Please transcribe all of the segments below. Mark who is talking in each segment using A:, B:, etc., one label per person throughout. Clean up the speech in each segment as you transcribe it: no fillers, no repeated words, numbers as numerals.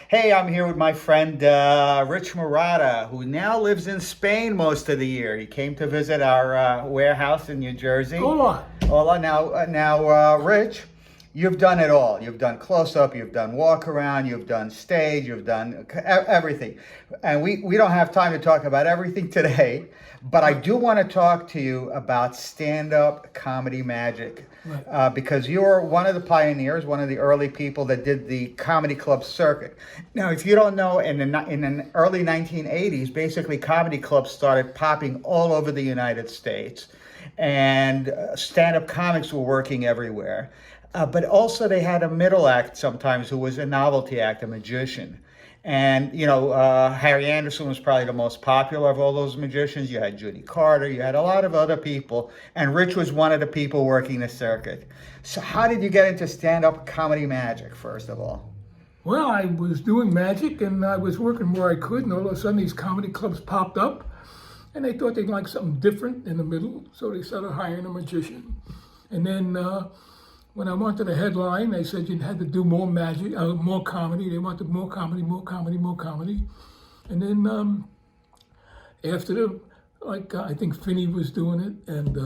A: Hey, I'm here with my friend Rich Marotta, who now lives in Spain most of the year. He came to visit our warehouse in New Jersey.
B: Hola.
A: Hola, Rich, you've done it all. You've done close-up, you've done walk-around, you've done stage, you've done everything. And we don't have time to talk about everything today, but I do want to talk to you about stand-up comedy magic.
B: Right.
A: Because you're one of the pioneers, one of the early people that did the comedy club circuit. Now, if you don't know, in the early 1980s, basically comedy clubs started popping all over the United States, and stand-up comics were working everywhere. But also they had a middle act sometimes who was a novelty act, a magician. And, Harry Anderson was probably the most popular of all those magicians. You had Judy Carter, you had a lot of other people, and Rich was one of the people working the circuit. So how did you get into stand-up comedy magic, first of all?
B: Well, I was doing magic and I was working where I could, and all of a sudden these comedy clubs popped up, and they thought they'd like something different in the middle, so they started hiring a magician. And then when I wanted a headline, they said you had to do more magic, more comedy. They wanted more comedy, more comedy, more comedy. And then after I think Finney was doing it, and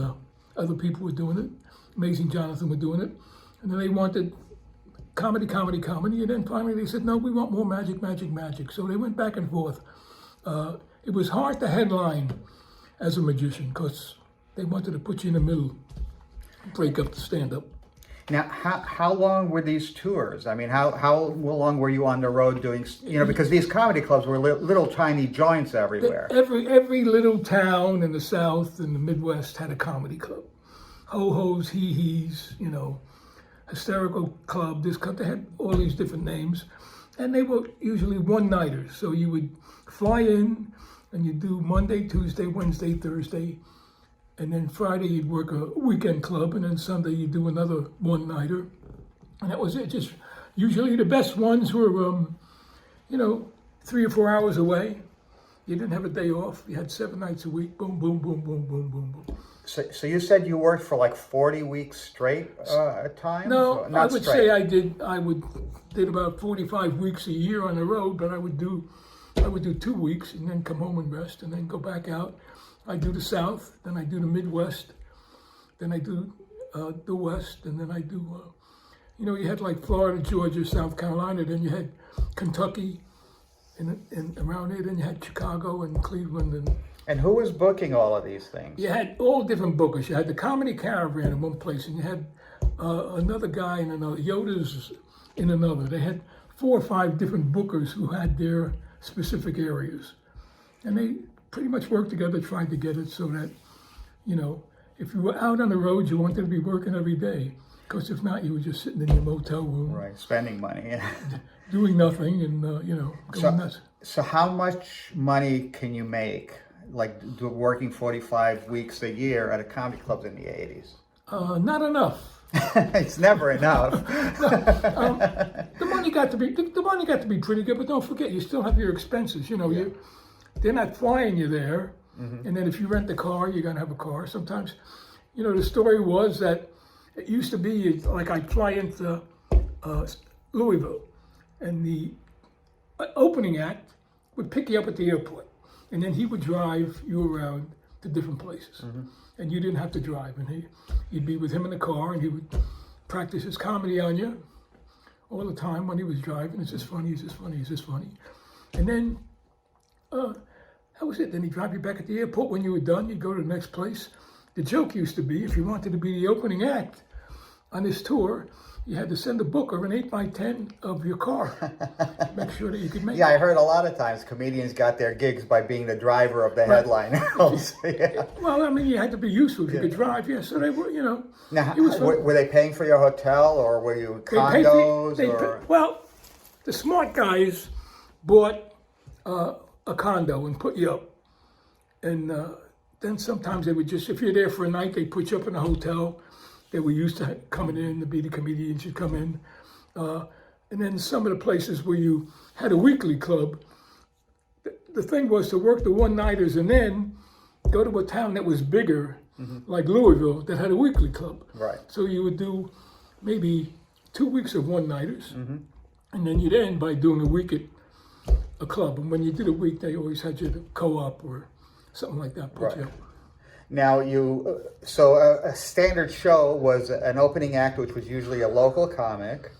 B: other people were doing it. Amazing Jonathan were doing it. And then they wanted comedy, comedy, comedy. And then finally they said, no, we want more magic, magic, magic. So they went back and forth. It was hard to headline as a magician because they wanted to put you in the middle, break up the stand-up.
A: Now, how long were these tours? I mean, how long were you on the road doing, because these comedy clubs were little tiny joints everywhere.
B: Every little town in the South and the Midwest had a comedy club. Ho-hos, hee-hees, hysterical club, this club. They had all these different names. And they were usually one-nighters. So you would fly in and you'd do Monday, Tuesday, Wednesday, Thursday. And then Friday you'd work a weekend club, and then Sunday you'd do another one-nighter. And that was it. Just usually the best ones were, 3 or 4 hours away. You didn't have a day off. You had 7 nights a week. Boom, boom, boom, boom, boom, boom, boom.
A: So you said you worked for like 40 weeks straight at times?
B: No,
A: Not
B: I would
A: straight.
B: say I did about 45 weeks a year on the road, but I would do 2 weeks and then come home and rest and then go back out. I do the South, then I do the Midwest, then I do the West, and then I do, you had like Florida, Georgia, South Carolina, then you had Kentucky, and around there, then you had Chicago and Cleveland.
A: And who was booking all of these things?
B: You had all different bookers. You had the Comedy Caravan in one place, and you had another guy in another, Yoda's in another. They had 4 or 5 different bookers who had their specific areas. And they pretty much worked together, trying to get it so that, if you were out on the road, you wanted to be working every day. Because if not, you were just sitting in your motel room.
A: Right, spending money.
B: Doing nothing and, going nuts.
A: So how much money can you make, working 45 weeks a year at a comedy club in the 80s?
B: Not enough.
A: It's never enough.
B: The money got to be pretty good, but don't forget, you still have your expenses. They're not flying you there, and then if you rent the car, you're gonna have a car. Sometimes, the story was that it used to be like I'd fly into Louisville, and the opening act would pick you up at the airport, and then he would drive you around to different places, and you didn't have to drive, and you'd be with him in the car, and he would practice his comedy on you all the time when he was driving. It's just funny, it's just funny, it's just funny, and then. That was it. Then he'd drive you back at the airport. When you were done, you'd go to the next place. The joke used to be, if you wanted to be the opening act on this tour, you had to send a booker an 8x10 of your car. Make sure that you could make it.
A: Yeah, I heard a lot of times comedians got their gigs by being the driver of the headliner. Yeah.
B: Well, I mean, you had to be useful if you could drive. Yeah, so they were,
A: Now,
B: it was
A: were they paying for your hotel, or were you condos?
B: Well, the smart guys bought a condo and put you up. And then sometimes they would just, if you're there for a night, they put you up in a hotel. They were used to coming in to be the comedians who come in. And then some of the places where you had a weekly club, the thing was to work the one-nighters and then go to a town that was bigger, like Louisville, that had a weekly club.
A: Right.
B: So you would do maybe 2 weeks of one-nighters, and then you'd end by doing a week at a club. And when you did a week, they always had you to co-op or something like that. Put you up.
A: Now so a standard show was an opening act, which was usually a local comic.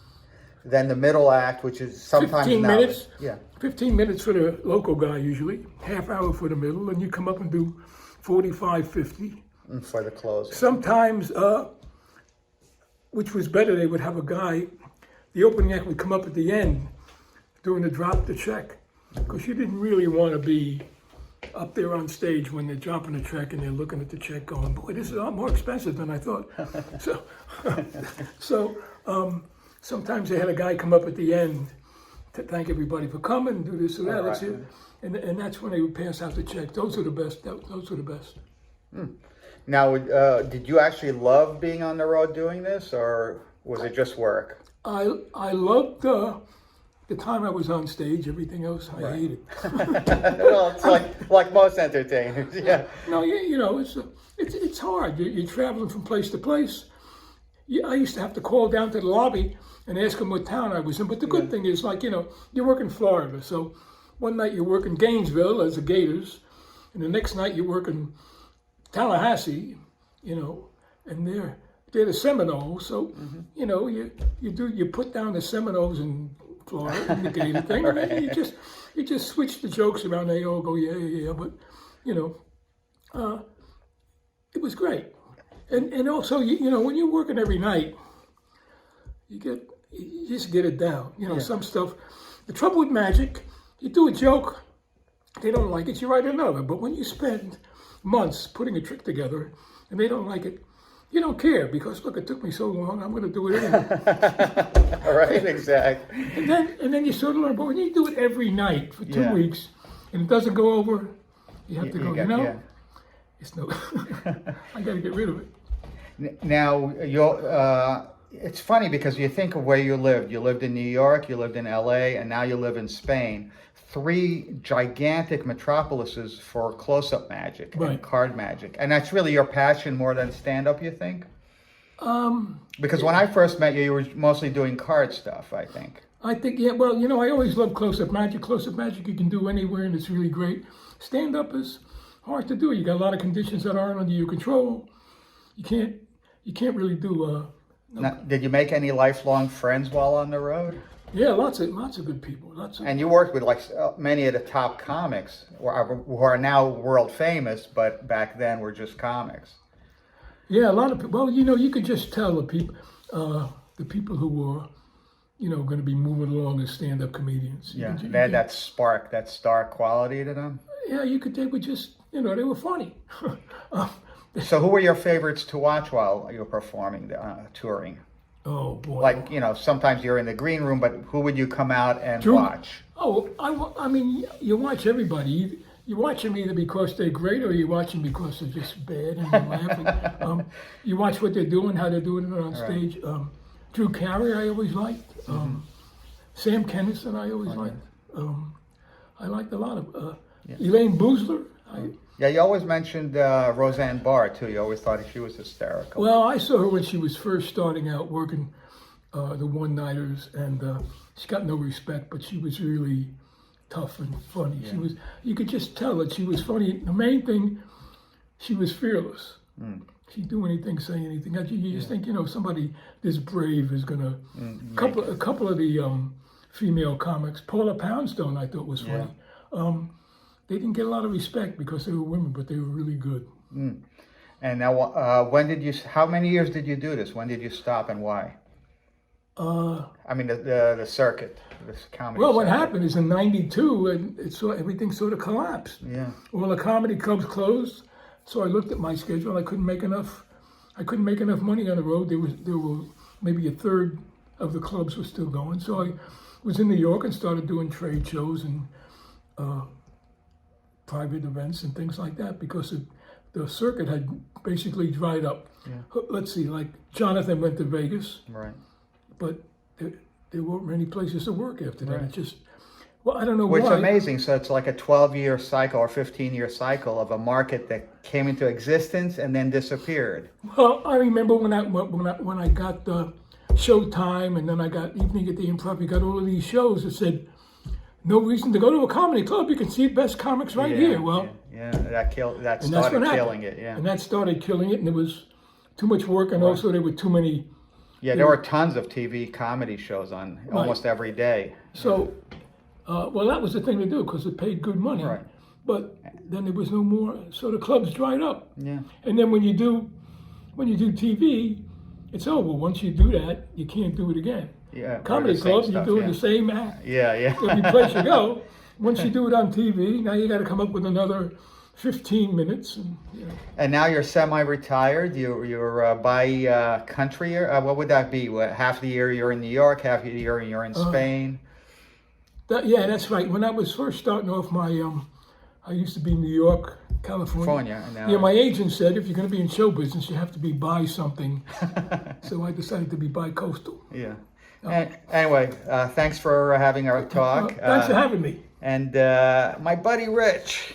A: Then the middle act, which is sometimes
B: 15
A: now,
B: minutes.
A: yeah,
B: 15 minutes for the local guy usually, half hour for the middle, and you come up and do 45, 50.
A: for the closing.
B: Sometimes, which was better, they would have a guy, the opening act would come up at the end doing the drop the check, because you didn't really want to be up there on stage when they're dropping the check and they're looking at the check going, boy, this is a lot more expensive than I thought. So sometimes they had a guy come up at the end to thank everybody for coming and do this or that.
A: All
B: That's
A: right.
B: it. And that's when they would pass out the check. Those are the best. Those are the best.
A: Now, did you actually love being on the road doing this, or was it just work?
B: I loved the time I was on stage. Everything else I hated.
A: Well, it's like most entertainers, yeah.
B: No, you know, it's hard. You're traveling from place to place. I used to have to call down to the lobby and ask them what town I was in. But the good thing is, like, you know, you work in Florida. So one night you work in Gainesville as the Gators, and the next night you work in Tallahassee, you know, and they're the Seminoles. So, you know, you put down the Seminoles in Florida and the Gator thing, and then you just switch the jokes around. They all go, yeah. But, you know, it was great. And also, you know, when you're working every night, you just get it down. You know, some stuff. The trouble with magic, you do a joke, they don't like it, you write another. But when you spend months putting a trick together and they don't like it, you don't care, because look, it took me so long, I'm going to do it anyway.
A: All right, exactly.
B: And then you sort of learn. But when you do it every night for 2 weeks and it doesn't go over, you have to go, it's no, I got to get rid of it.
A: Now, it's funny because you think of where you lived. You lived in New York, you lived in LA, and now you live in Spain. 3 gigantic metropolises for close-up magic and card magic. And that's really your passion more than stand-up, you think? Because when I first met you, you were mostly doing card stuff, I think.
B: I think, yeah, well, you know, I always love close-up magic. Close-up magic you can do anywhere, and it's really great. Stand-up is hard to do. You got a lot of conditions that aren't under your control. You can't really do.
A: Now, did you make any lifelong friends while on the road?
B: Yeah, lots of good people.
A: And you worked with like many of the top comics who are now world famous, but back then were just comics.
B: Yeah, a lot of people. Well, you know, you could just tell the people who were, you know, going to be moving along as stand-up comedians.
A: Yeah, they had that spark, that star quality to them.
B: Yeah, they were just, you know, they were funny.
A: So who were your favorites to watch while you were performing, touring?
B: Oh, boy.
A: Like, you know, sometimes you're in the green room, but who would you come out and watch?
B: Oh, I mean, you watch everybody. You watch them either because they're great or you watch them because they're just bad and you're laughing. You watch what they're doing, how they're doing it on stage. Drew Carey, I always liked. Sam Kinison, I always liked. I liked a lot of Elaine Boozler.
A: Yeah, you always mentioned Roseanne Barr, too. You always thought she was hysterical.
B: Well, I saw her when she was first starting out working the one-nighters, and she got no respect, but she was really tough and funny. Yeah. You could just tell that she was funny. The main thing, she was fearless. She'd do anything, say anything. You just think, you know, somebody this brave is going to... A couple of the female comics, Paula Poundstone, I thought was funny. Yeah. They didn't get a lot of respect because they were women, but they were really good.
A: And now, how many years did you do this? When did you stop and why? I mean, the circuit, this comedy
B: Well, what
A: circuit.
B: happened is in '92, and everything sort of collapsed.
A: Yeah.
B: All the comedy clubs closed, so I looked at my schedule. I couldn't make enough money on the road. There were maybe a third of the clubs were still going. So I was in New York and started doing trade shows and private events and things like that because the circuit had basically dried up. Yeah. Let's see, like Jonathan went to Vegas,
A: right?
B: But there weren't many places to work after that. Right. It just, well, I don't know why.
A: Which is amazing. So it's like a 12-year cycle or 15-year cycle of a market that came into existence and then disappeared.
B: Well, I remember when I got Showtime, and then I got Evening at the Improv. You got all of these shows that said, no reason to go to a comedy club. You can see the best comics right here. Well,
A: that
B: and
A: started
B: what
A: killing
B: happened.
A: it. Yeah.
B: And that started killing it, and there was too much work, and also there were too many.
A: Yeah, there were tons of TV comedy shows on almost every day.
B: So, well, that was the thing to do because it paid good money.
A: Right.
B: But then there was no more, so the clubs dried up.
A: Yeah.
B: And then when you do TV, it's over. Once you do that, you can't do it again.
A: Yeah.
B: Comedy clubs, you're doing the same act.
A: Yeah.
B: Every place you go. Once you do it on TV, now you got to come up with another 15 minutes. And,
A: And now you're semi-retired. You're by country. What would that be? Half the year you're in New York, half the year you're in Spain.
B: Yeah, that's right. When I was first starting off my, I used to be in New York, California. Yeah, my agent said if you're going to be in show business, you have to be bi something. So I decided to be bi-coastal.
A: Yeah. Anyway, thanks for having our talk.
B: Thanks for having me.
A: And my buddy Rich.